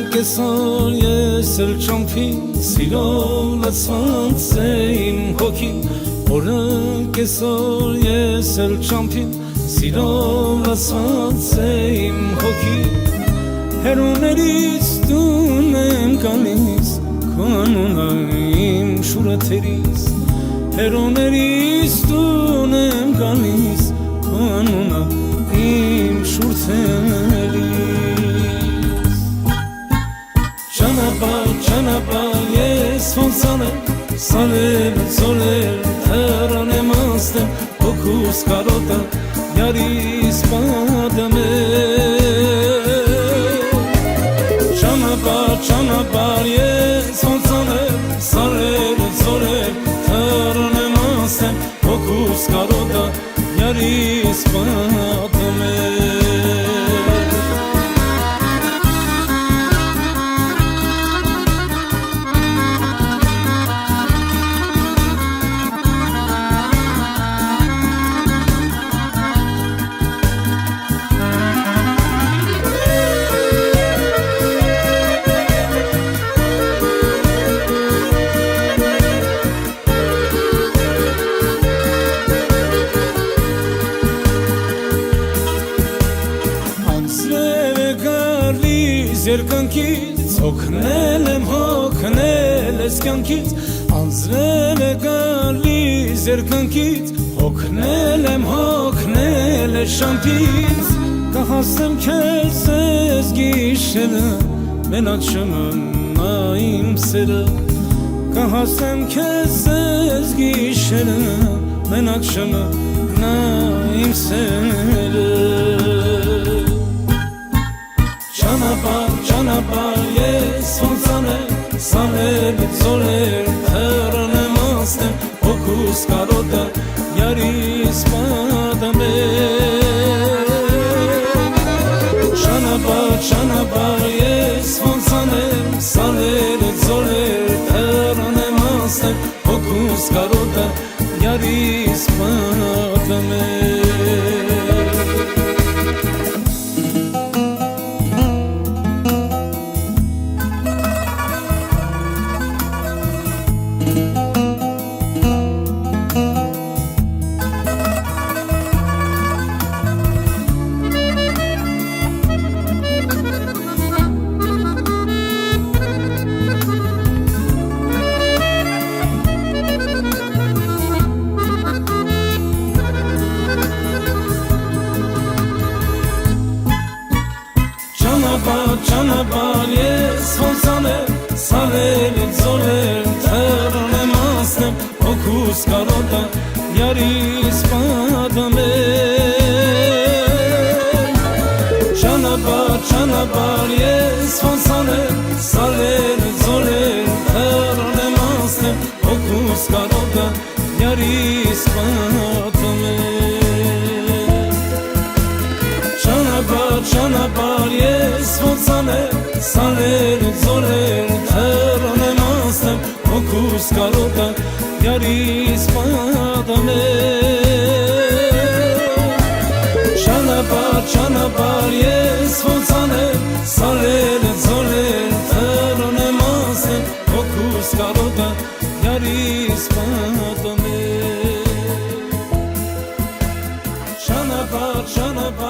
կեսօր ես էլ ճամփին սիրով լցված է իմ հոգին Օրը կեսօր ես էլ ճամփին սիրով լցված է իմ հոգին Հերոներից տուն եմ գալիս քո անունը իմ շուրաթերից Հերոներից տուն եմ գալիս քո անունը իմ շուրթերից Ճանապարհ ես ոնց անեմ սարել ծորել թռան եմ անցնել հոգուս կարոտը յարիս պատմել Ճանապարհ ես ոնց անեմ սարել ծորել թռան եմ անցնել հոգուս կարոտը յարիս պատմել Երկնքից հոգնել եմ հոգնել ես կյանքից Անձրել է գալիս երկնքից հոգնել եմ հոգնել ես շանքից Կհասնեմ քեզ ես գիշերը մենակ չմնա իմ սերը Կհասնեմ քեզ ես գիշերը մենակ չմնա իմ սերը Ճանապարհ ես ոնց անեմ սարել ծորել թռան եմ անցնել հոգուս կարոտը յարիս պատմել Ճանապարհ ես ոնց անեմ սարել ծորել թռան եմ անցնել հոգուս կարոտը յարիս պատմել Ճանապարհ ես ոնց անեմ սարել ծորել թռան եմ անցնել հոգուս կարոտը յարիս պատմել Ճանապարհ ես ոնց անեմ սարել ծորել թռան եմ անցնել հոգուս կարոտը յարիս պատմել Ճանապարհ ես ոնց անեմ սարել ծորել թռան եմ անցնել հոգուս կարոտը յարիս պատմել Ճանապարհ ես ոնց անեմ սարել ծորել թռան եմ անցնել հոգուս կարոտը յարիս պատմել Ճանապարհ